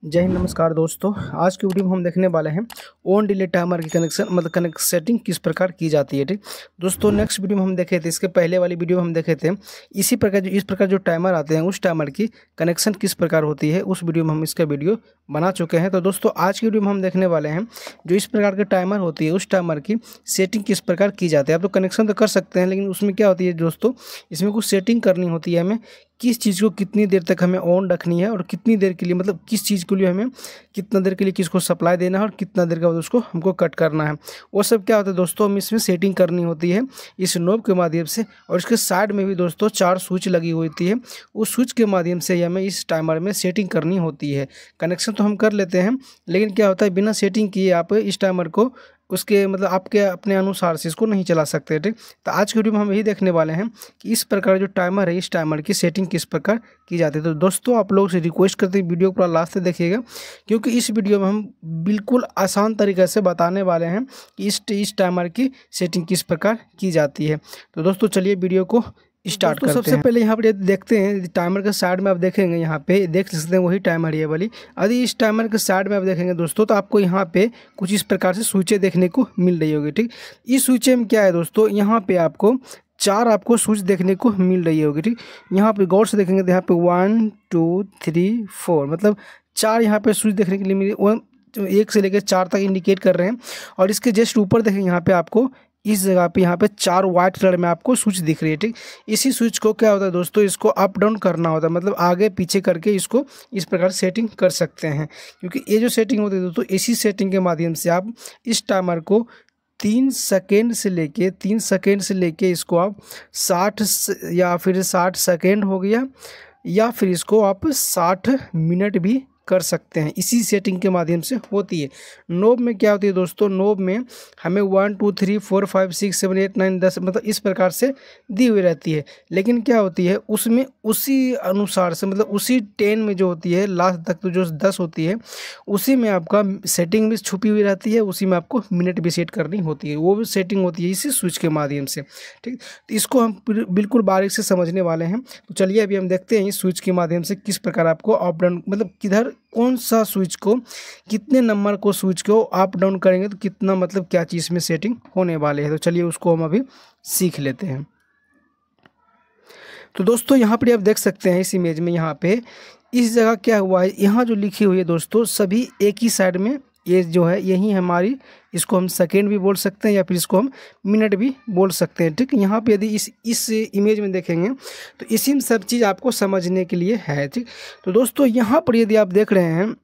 जय हिंद, नमस्कार दोस्तों। आज की वीडियो में हम देखने वाले हैं ऑन डिले टाइमर की कनेक्शन कनेक्ट सेटिंग किस प्रकार की जाती है। ठीक दोस्तों, नेक्स्ट वीडियो में हम देखे थे, इसके पहले वाली वीडियो में हम देखे थे इस प्रकार जो टाइमर आते हैं उस टाइमर की कनेक्शन किस प्रकार होती है, उस वीडियो में हम इसका वीडियो बना चुके हैं। तो दोस्तों आज की वीडियो में हम देखने वाले हैं जो इस प्रकार के टाइमर होती है उस टाइमर की सेटिंग किस प्रकार की जाती है। आप तो कनेक्शन तो कर सकते हैं, लेकिन उसमें क्या होती है दोस्तों, इसमें कुछ सेटिंग करनी होती है हमें, किस चीज़ को कितनी देर तक हमें ऑन रखनी है और कितनी देर के लिए, मतलब किस चीज़ के लिए हमें कितना देर के लिए किसको सप्लाई देना है और कितना देर के बाद उसको हमको कट करना है। वो सब क्या होता है दोस्तों, हम इसमें सेटिंग करनी होती है इस नॉब के माध्यम से। और इसके साइड में भी दोस्तों 4 स्विच लगी होती है, उस स्विच के माध्यम से हमें इस टाइमर में सेटिंग करनी होती है। कनेक्शन तो हम कर लेते हैं, लेकिन क्या होता है बिना सेटिंग किए आप इस टाइमर को उसके मतलब आपके अपने अनुसार से इसको नहीं चला सकते। ठीक, तो आज की वीडियो में हम यही देखने वाले हैं कि इस प्रकार जो टाइमर है इस टाइमर की सेटिंग किस प्रकार की जाती है। तो दोस्तों आप लोगों से रिक्वेस्ट करते हैं वीडियो को पूरा लास्ट तक देखिएगा, क्योंकि इस वीडियो में हम बिल्कुल आसान तरीके से बताने वाले हैं कि इस टाइमर की सेटिंग किस प्रकार की जाती है। तो दोस्तों चलिए वीडियो को स्टार्ट करते हैं। सबसे पहले यहाँ पर देखते हैं टाइमर के साइड में, आप देखेंगे यहाँ पे देख सकते हैं वही टाइमर है वाली। यदि इस टाइमर के साइड में आप देखेंगे दोस्तों तो आपको यहाँ पे कुछ इस प्रकार से स्विचें देखने को मिल रही होगी। ठीक, इस स्विचें में क्या है दोस्तों, यहाँ पे आपको 4 आपको स्विच देखने को मिल रही होगी। ठीक, यहाँ पे गौर से देखेंगे तो यहाँ पे 1 2 3 4 मतलब 4 यहाँ पे स्विच देखने के लिए मिले, 1 से लेकर 4 तक इंडिकेट कर रहे हैं। और इसके जस्ट ऊपर देखेंगे यहाँ पे आपको इस जगह पे यहाँ पे 4 वाइट कलर में आपको स्विच दिख रही है। ठीक, इसी स्विच को क्या होता है दोस्तों, इसको अप डाउन करना होता है, मतलब आगे पीछे करके इसको इस प्रकार सेटिंग कर सकते हैं। क्योंकि ये जो सेटिंग होती है दोस्तों, इसी सेटिंग के माध्यम से आप इस टाइमर को 3 सेकेंड से लेके इसको आप 60 या फिर 60 सेकेंड हो गया, या फिर इसको आप 60 मिनट भी कर सकते हैं। इसी सेटिंग के माध्यम से होती है। नोब में क्या होती है दोस्तों, नोब में हमें 1 2 3 4 5 6 7 8 9 10 मतलब इस प्रकार से दी हुई रहती है। लेकिन क्या होती है उसमें उसी अनुसार से, मतलब उसी 10 में जो होती है लास्ट तक तो जो 10 होती है उसी में आपका सेटिंग भी छुपी हुई रहती है, उसी में आपको मिनट भी सेट करनी होती है। वो भी सेटिंग होती है इसी स्विच के माध्यम से। ठीक, तो इसको हम बिल्कुल बारीक से समझने वाले हैं। तो चलिए अभी हम देखते हैं इस स्विच के माध्यम से किस प्रकार आपको अप डाउन, मतलब किधर कौन सा स्विच को कितने नंबर को स्विच को अप डाउन करेंगे तो कितना, मतलब क्या चीज़ में सेटिंग होने वाले हैं। तो चलिए उसको हम अभी सीख लेते हैं। तो दोस्तों यहाँ पर आप देख सकते हैं इस इमेज में, यहाँ पे इस जगह क्या हुआ है, यहाँ जो लिखी हुई है दोस्तों सभी एक ही साइड में, ये जो है यही हमारी, इसको हम सेकेंड भी बोल सकते हैं या फिर इसको हम मिनट भी बोल सकते हैं। ठीक, यहाँ पे यदि इस इमेज में देखेंगे तो इसी में सब चीज़ आपको समझने के लिए है। ठीक, तो दोस्तों यहाँ पर यदि आप देख रहे हैं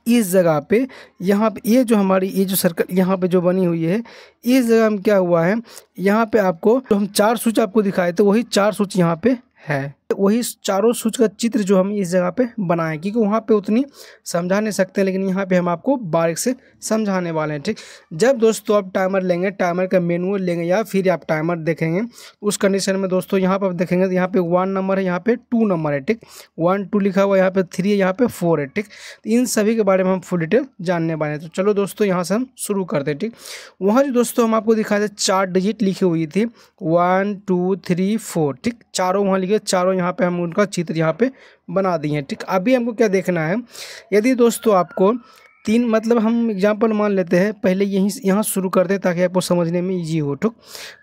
इस जगह पे, यहाँ पे ये जो हमारी ये जो सर्कल यहाँ पे जो बनी हुई है, इस जगह में क्या हुआ है, यहाँ पे आपको जो हम 4 स्विच आपको दिखाए थे वही 4 स्विच यहाँ पे है, वही चारों स्विच का चित्र जो हम इस जगह पे बनाए, क्योंकि वहाँ पे उतनी समझा नहीं सकते, लेकिन यहाँ पे हम आपको बारीक से समझाने वाले हैं। ठीक, जब दोस्तों आप टाइमर लेंगे, टाइमर का मैनुअल लेंगे या फिर आप टाइमर देखेंगे उस कंडीशन में दोस्तों यहाँ पर आप देखेंगे तो यहाँ पे 1 नंबर है, यहाँ पे 2 नंबर है। ठीक, 1 2 लिखा हुआ, यहाँ पे 3 है, यहाँ पे 4 है। ठीक, तो इन सभी के बारे में हम फुल डिटेल जानने वाले हैं। तो चलो दोस्तों यहाँ से हम शुरू करते हैं। ठीक, वहाँ जो दोस्तों हम आपको दिखाए थे 4 डिजिट लिखी हुई थी 1 2 3 4। ठीक, चारों वहाँ लिखे, चारों यहाँ पे हम उनका चित्र यहाँ पे बना दिए हैं। ठीक, अभी हमको क्या देखना है, यदि दोस्तों आपको 3, मतलब हम एग्जांपल मान लेते हैं, पहले यहाँ शुरू करते हैं ताकि आपको समझने में इजी हो। ठीक,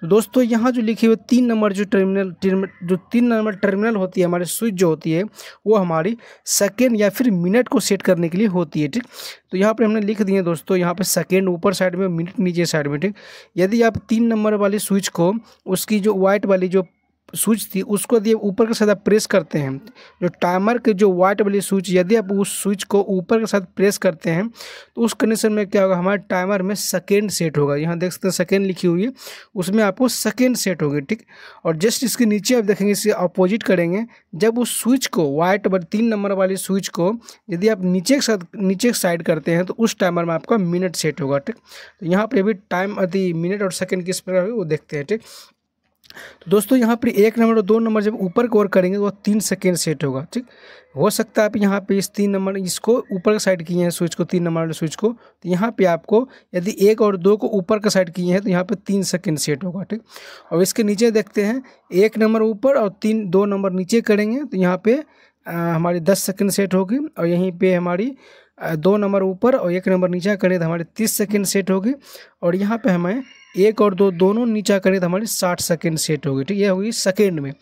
तो दोस्तों यहाँ जो लिखी हुई 3 नंबर जो 3 नंबर टर्मिनल होती है हमारी स्विच जो होती है वो हमारी सेकेंड या फिर मिनट को सेट करने के लिए होती है। ठीक, तो यहाँ पर हमने लिख दिए दोस्तों, यहाँ पे सेकेंड ऊपर साइड में, मिनट नीचे साइड में। ठीक, यदि आप 3 नंबर वाली स्विच को उसकी जो वाइट वाली जो स्विच थी उसको यदि ऊपर के साथ आप प्रेस करते हैं, जो टाइमर के जो वाइट वाली स्विच, यदि आप उस स्विच को ऊपर के साथ प्रेस करते हैं तो उस कंडीशन में क्या होगा, हमारे टाइमर में सेकेंड सेट होगा। यहाँ देख सकते हैं सेकेंड लिखी हुई है, उसमें आपको सेकेंड सेट होगी। ठीक, और जस्ट इसके नीचे आप देखेंगे, इससे अपोजिट करेंगे, जब उस स्विच को वाइट 3 नंबर वाली स्विच को यदि आप नीचे साइड करते हैं तो उस टाइमर में आपका मिनट सेट होगा। ठीक, तो यहाँ पर भी टाइम यदि मिनट और सेकेंड किस प्रकार वो देखते हैं। ठीक, तो दोस्तों यहाँ पर 1 नंबर और 2 नंबर जब ऊपर की ओर करेंगे तो 3 सेकेंड सेट होगा। ठीक, हो सकता है आप यहाँ पे इस 3 नंबर इसको ऊपर का साइड किए हैं स्विच को, 3 नंबर वाले स्विच को, तो यहाँ पे आपको यदि 1 और 2 को ऊपर का साइड किए हैं तो यहाँ पे 3 सेकेंड सेट होगा। ठीक, और इसके नीचे देखते हैं 1 नंबर ऊपर और 2 नंबर नीचे करेंगे तो यहाँ पे हमारी 10 सेकंड सेट होगी, और यहीं पे हमारी 2 नंबर ऊपर और 1 नंबर नीचा करें तो हमारी 30 सेकंड सेट होगी, और यहाँ पे हमें 1 और 2 दोनों नीचा करें तो हमारी 60 सेकंड सेट होगी। ठीक है, ये होगी सेकंड में।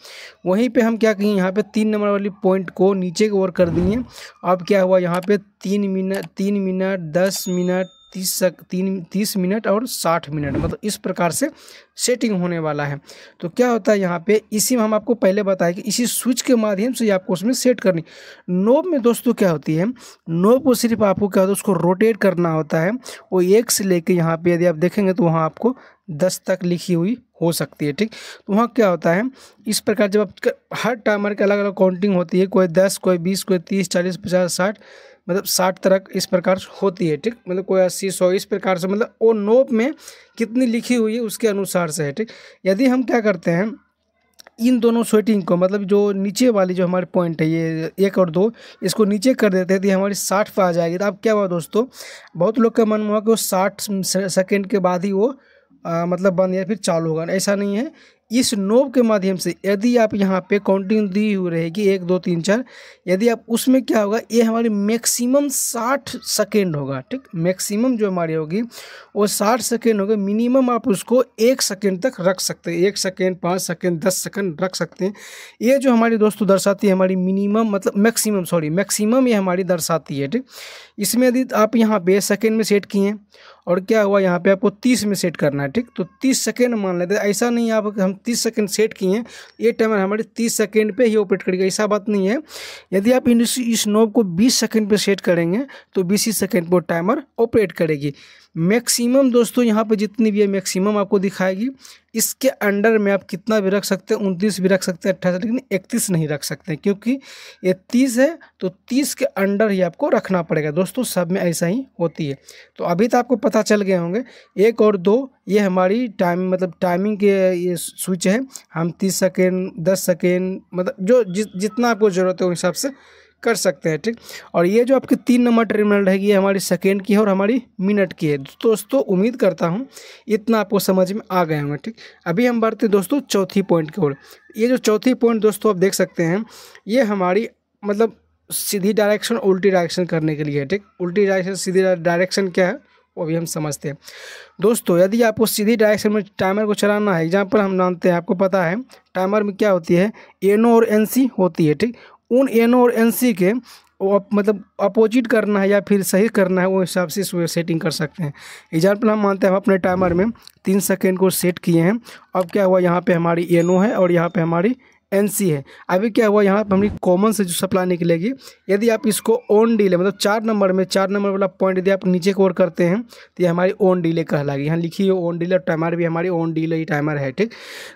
वहीं पे हम क्या किए, यहाँ पे 3 नंबर वाली पॉइंट को नीचे की ओर कर दिए। अब क्या हुआ, यहाँ पे 3 मिनट 10 मिनट 30 मिनट और 60 मिनट, मतलब इस प्रकार से सेटिंग होने वाला है। तो क्या होता है यहाँ पे, इसी में हम आपको पहले बताया कि इसी स्विच के माध्यम से आपको उसमें सेट करनी। नोब में दोस्तों क्या होती है, नोब को सिर्फ आपको क्या होता है, उसको रोटेट करना होता है। वो 1 से लेके यहाँ पे यदि आप देखेंगे तो वहाँ आपको 10 तक लिखी हुई हो सकती है। ठीक, तो वहाँ क्या होता है, इस प्रकार जब आप हर टाइमर के अलग अलग काउंटिंग होती है, कोई 10, कोई 20, कोई 30, 40, 50, 60, मतलब 60 तक इस प्रकार होती है। ठीक, मतलब कोई 80, 100 इस प्रकार से, मतलब वो नोब में कितनी लिखी हुई है उसके अनुसार से है। ठीक, यदि हम क्या करते हैं, इन दोनों सेटिंग को, मतलब जो नीचे वाली जो हमारे पॉइंट है ये 1 और 2, इसको नीचे कर देते हैं तो ये हमारी 60 पे आ जाएगी। तो अब क्या हुआ दोस्तों, बहुत लोग का मन हुआ कि वो 60 सेकेंड के बाद ही वो मतलब बंद या फिर चालू होगा। ऐसा नहीं है, इस नोब के माध्यम से यदि आप यहाँ पे काउंटिंग दी हुई रहेगी 1 2 3 4, यदि आप उसमें क्या होगा, ये हमारी मैक्सिमम 60 सेकेंड होगा। ठीक, मैक्सिमम जो हमारी होगी वो 60 सेकेंड होगा। मिनिमम आप उसको 1 सेकेंड तक रख सकते हैं, 1 सेकेंड 5 सेकेंड 10 सेकेंड रख सकते हैं। ये जो हमारी दोस्तों दर्शाती है हमारी मिनिमम, मतलब मैक्सिमम ये हमारी दर्शाती है। ठीक, इसमें यदि आप यहाँ पे सेकेंड में सेट किए और क्या हुआ, यहाँ पे आपको 30 में सेट करना है। ठीक, तो 30 सेकेंड मान लेते हैं। ऐसा नहीं है आप हम 30 सेकेंड सेट किए, ये टाइमर हमारे 30 सेकेंड पे ही ऑपरेट करेगा, ऐसा बात नहीं है। यदि आप इस नोब को 20 सेकेंड पे सेट करेंगे तो 20 सेकेंड पर टाइमर ऑपरेट करेगी। मैक्सिमम दोस्तों यहाँ पे जितनी भी है मैक्सिमम आपको दिखाएगी। इसके अंडर में आप कितना भी रख सकते हैं, 29 भी रख सकते हैं, 28, लेकिन 31 नहीं रख सकते, क्योंकि ये 30 है तो 30 के अंडर ही आपको रखना पड़ेगा। दोस्तों सब में ऐसा ही होती है। तो अभी तो आपको पता चल गए होंगे, 1 और 2 ये हमारी टाइमिंग के ये स्विच है। हम 30 सेकेंड 10 सेकेंड, मतलब जो जितना आपको ज़रूरत है उस हिसाब से कर सकते हैं। ठीक, और ये जो आपकी 3 नंबर टर्मिनल रहेगी ये हमारी सेकेंड की है और हमारी मिनट की है। दोस्तों उम्मीद करता हूँ इतना आपको समझ में आ गए होंगे। ठीक, अभी हम बढ़ते हैं दोस्तों चौथी पॉइंट की ओर। ये जो चौथी पॉइंट दोस्तों आप देख सकते हैं, ये हमारी मतलब सीधी डायरेक्शन उल्टी डायरेक्शन करने के लिए है। ठीक, उल्टी डायरेक्शन सीधी डायरेक्शन क्या है वो भी हम समझते हैं। दोस्तों यदि आपको सीधी डायरेक्शन में टाइमर को चलाना है, एग्जाम्पल हम जानते हैं, आपको पता है टाइमर में क्या होती है, एनो और एनसी होती है। ठीक, उन एनो और एनसी के मतलब अपोजिट करना है या फिर सही करना है, वो हिसाब से इसमें सेटिंग कर सकते हैं। एग्जाम्पल हम मानते हैं हम अपने टाइमर में 3 सेकेंड को सेट किए हैं। अब क्या हुआ, यहाँ पे हमारी एनो है और यहाँ पे हमारी एनसी है। अभी क्या हुआ, यहाँ पर हमारी कॉमन से जो सप्लाई निकलेगी, यदि आप इसको ऑन डिले मतलब 4 नंबर वाला पॉइंट यदि आप नीचे की ओर करते हैं तो ये हमारी ऑन डिले कहलाएगी। यहाँ लिखी है ऑन डिले, टाइमर भी हमारी ऑन डिले ही टाइमर है। ठीक,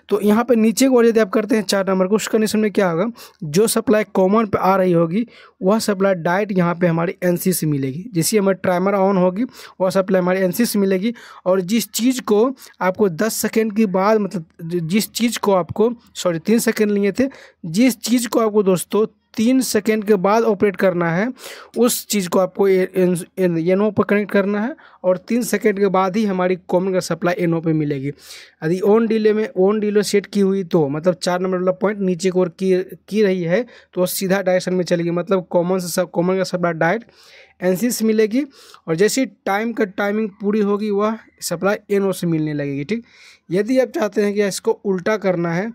तो यहाँ पे नीचे की ओर यदि आप करते हैं 4 नंबर को, उस कंडीशन में क्या होगा, जो सप्लाई कॉमन पे आ रही होगी वह सप्लाई डायरेक्ट यहाँ पे हमारी एनसी से मिलेगी। जैसे हमारी टाइमर ऑन होगी वह सप्लाई हमारी एनसी से मिलेगी। और जिस चीज़ को आपको 10 सेकेंड के बाद, मतलब जिस चीज़ को आपको 3 सेकेंड लिए थे, जिस चीज़ को आपको दोस्तों 3 सेकेंड के बाद ऑपरेट करना है उस चीज़ को आपको एनो पर कनेक्ट करना है, और 3 सेकेंड के बाद ही हमारी कॉमन का सप्लाई एनो पे मिलेगी। यदि ऑन डिले सेट की हुई तो मतलब 4 नंबर वाला पॉइंट नीचे की ओर की रही है तो सीधा डायरेक्शन में चलेगी, मतलब कॉमन का सप्लाई डायरेक्ट एनसी से मिलेगी। और जैसी टाइमिंग पूरी होगी वह सप्लाई एनो से मिलने लगेगी। ठीक, यदि आप चाहते हैं कि इसको उल्टा करना है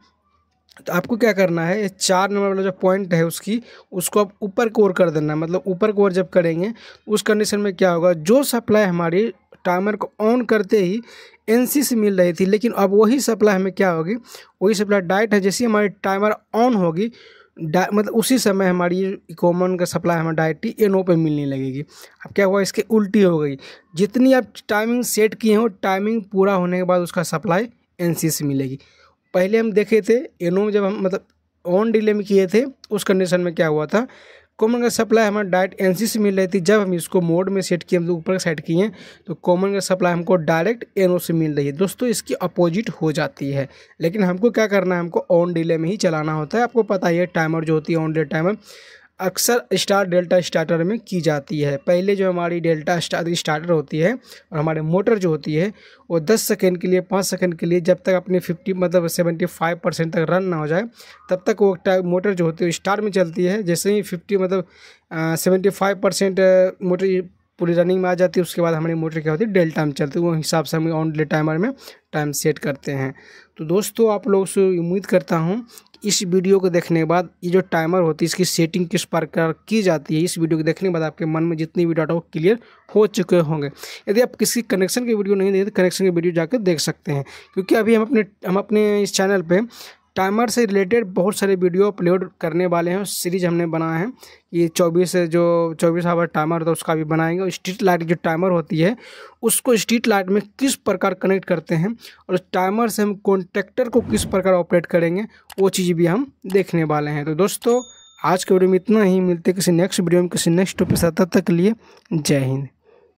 तो आपको क्या करना है, 4 नंबर वाला जो पॉइंट है उसको आप ऊपर की ओर कर देना है। मतलब ऊपर की ओर जब करेंगे उस कंडीशन में क्या होगा, जो सप्लाई हमारी टाइमर को ऑन करते ही एनसी से मिल रही थी, लेकिन अब वही सप्लाई हमें क्या होगी, वही सप्लाई डायरेक्ट है। जैसे हमारी टाइमर ऑन होगी मतलब उसी समय हमारी कॉमन का सप्लाई हमें डायरेक्ट ही एनो पे मिलने लगेगी। अब क्या हुआ, इसके उल्टी हो गई। जितनी आप टाइमिंग सेट किए हो, टाइमिंग पूरा होने के बाद उसका सप्लाई एनसी से मिलेगी। पहले हम देखे थे एनो में जब हम मतलब ऑन डिले में किए थे उस कंडीशन में क्या हुआ था, कॉमन का सप्लाई हमारा डायरेक्ट एनसी से मिल रही थी। जब हम इसको मोड में सेट किए, हम ऊपर का सेट किए तो कॉमन का सप्लाई हमको डायरेक्ट एनो से मिल रही है। दोस्तों इसकी अपोजिट हो जाती है, लेकिन हमको क्या करना है, हमको ऑन डिले में ही चलाना होता है। आपको पता ही है टाइमर जो होती है ऑन डिले टाइमर, अक्सर स्टार डेल्टा स्टार्टर में की जाती है। पहले जो हमारी डेल्टा स्टार्टर होती है और हमारे मोटर जो होती है वो 10 सेकंड के लिए 5 सेकंड के लिए जब तक अपने 50 मतलब 75% तक रन ना हो जाए तब तक वो मोटर जो होती है स्टार में चलती है। जैसे ही 50 मतलब 75% मोटर पूरी रनिंग में आ जाती है उसके बाद हमारी मोटर क्या होती है डेल्टा में चलती है। वो हिसाब से हम ऑन डिले टाइमर में टाइम सेट करते हैं। तो दोस्तों आप लोगों से उम्मीद करता हूँ इस वीडियो को देखने के बाद ये जो टाइमर होती है इसकी सेटिंग किस प्रकार की जाती है, इस वीडियो को देखने के बाद आपके मन में जितनी भी डाटा हो क्लियर हो चुके होंगे। यदि आप किसी कनेक्शन की वीडियो नहीं देखते तो कनेक्शन की वीडियो जाकर देख सकते हैं, क्योंकि अभी हम अपने इस चैनल पे टाइमर से रिलेटेड बहुत सारे वीडियो अपलोड करने वाले हैं। सीरीज हमने बनाया है, ये 24 आवर टाइमर होता है उसका भी बनाएंगे। और स्ट्रीट लाइट जो टाइमर होती है उसको स्ट्रीट लाइट में किस प्रकार कनेक्ट करते हैं और टाइमर से हम कॉन्ट्रैक्टर को किस प्रकार ऑपरेट करेंगे वो चीज़ भी हम देखने वाले हैं। तो दोस्तों आज के वीडियो में इतना ही, मिलते किसी नेक्स्ट वीडियो में किसी नेक्स्ट टॉपिक के साथ, तब तक के लिए जय हिंद।